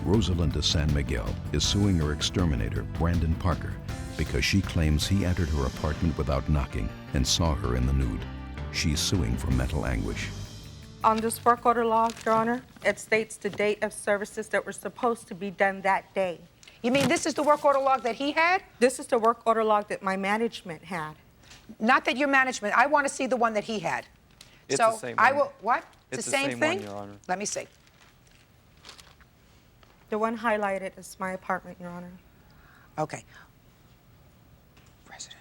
Rosalinda San Miguel is suing her exterminator, Brandon Parker, because she claims he entered her apartment without knocking and saw her in the nude. She's suing for mental anguish. On this work order log, Your Honor, it states the date of services that were supposed to be done that day. You mean this is the work order log that he had? This is the work order log that my management had. Not that your management. I want to see the one that he had. It's so the same I one. will. What? It's the the same same thing? one, Your Honor. Let me see. The one highlighted is my apartment, Your Honor. Okay. President.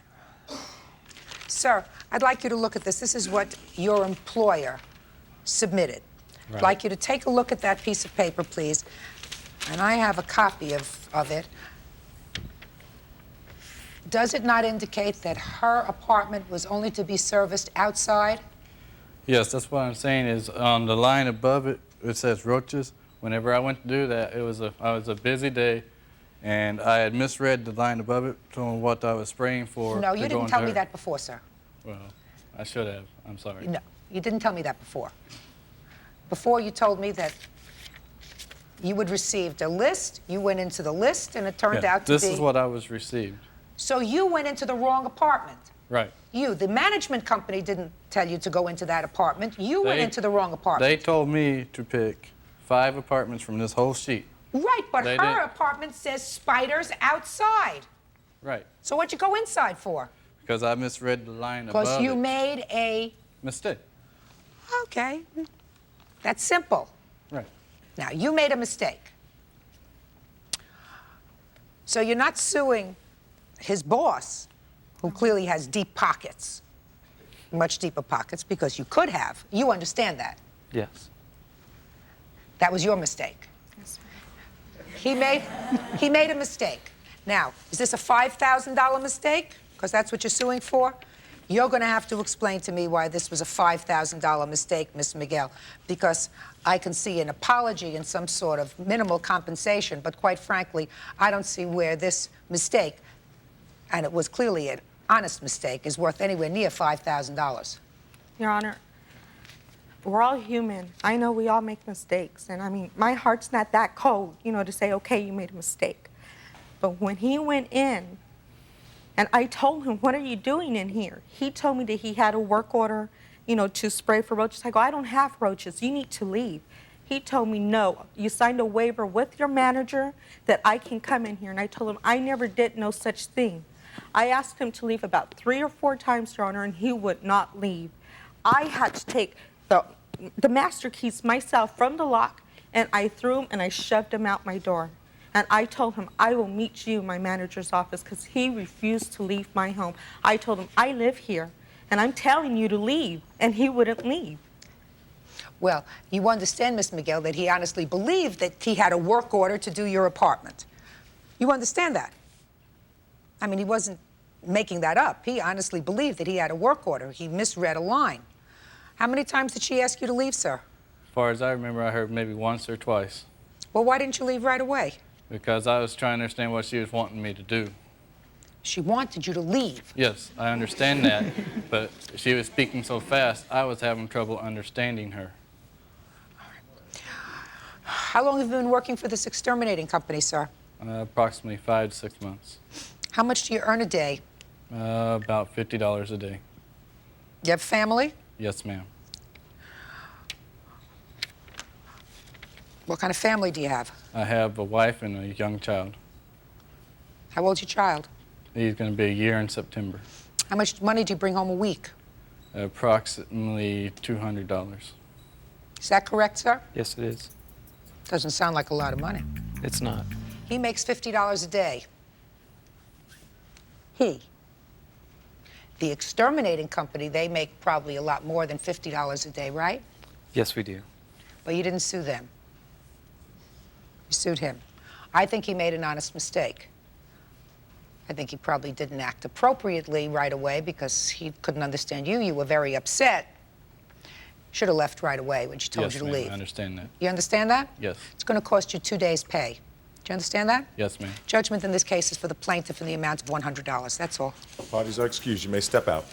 Sir, I'd like you to look at this. This is what your employer submitted. Right. I'd like you to take a look at that piece of paper, please. And I have a copy of it. Does it not indicate that her apartment was only to be serviced outside? Yes, that's what I'm saying is on the line above it, it says roaches. Whenever I went to do that, I was a busy day, and I had misread the line above it on what I was spraying for. No, you didn't tell me that before, sir. Well, I should have. I'm sorry. No, you didn't tell me that before. Before you told me that you had received a list, you went into the list, and it turned out to be... This is what I was received. So you went into the wrong apartment. Right. You, the management company didn't tell you to go into that apartment. You went into the wrong apartment. They told me to pick 5 apartments from this whole sheet. Right, but They her did. apartment says spiders outside. Right. So what'd you go inside for? Because I misread the line above Because you it. made a... Mistake. Okay. That's simple. Right. Now, you made a mistake. So you're not suing his boss, who clearly has deep pockets, much deeper pockets, because you could have. You understand that. Yes. That was your mistake. Yes, He made a mistake. Now, is this a $5,000 mistake? Because that's what you're suing for? You're going to have to explain to me why this was a $5,000 mistake, Ms. Miguel, because I can see an apology and some sort of minimal compensation, but quite frankly, I don't see where this mistake, and it was clearly an honest mistake, is worth anywhere near $5,000. Your Honor, we're all human. I know we all make mistakes. And I mean, my heart's not that cold, you know, to say, okay, you made a mistake. But when he went in, and I told him, what are you doing in here? He told me that he had a work order, you know, to spray for roaches. I go, I don't have roaches. You need to leave. He told me, no, you signed a waiver with your manager that I can come in here. And I told him, I never did no such thing. I asked him to leave about 3 or 4 times, Your Honor, and he would not leave. I had to take the master keys myself from the lock, and I threw them and I shoved them out my door. And I told him, I will meet you in my manager's office, because he refused to leave my home. I told him, I live here, and I'm telling you to leave, and he wouldn't leave. Well, you understand, Ms. Miguel, that he honestly believed that he had a work order to do your apartment. You understand that? I mean, he wasn't making that up. He honestly believed that he had a work order. He misread a line. How many times did she ask you to leave, sir? As far as I remember, I heard maybe once or twice. Well, why didn't you leave right away? Because I was trying to understand what she was wanting me to do. She wanted you to leave. Yes, I understand that, but she was speaking so fast, I was having trouble understanding her. How long have you been working for this exterminating company, sir? Approximately 5 to 6 months. How much do you earn a day? About $50 a day. You have family? Yes, ma'am. What kind of family do you have? I have a wife and a young child. How old's your child? He's going to be a year in September. How much money do you bring home a week? Approximately $200. Is that correct, sir? Yes, it is. Doesn't sound like a lot of money. It's not. He makes $50 a day. He. The exterminating company, they make probably a lot more than $50 a day, right? Yes, we do. But you didn't sue them. You sued him. I think he made an honest mistake. I think he probably didn't act appropriately right away because he couldn't understand you. You were very upset. Should have left right away when she told you to leave. I understand that. You understand that? Yes. It's going to cost you 2 days' pay. Do you understand that? Yes, ma'am. Judgment in this case is for the plaintiff in the amount of $100. That's all. Parties are excused. You may step out.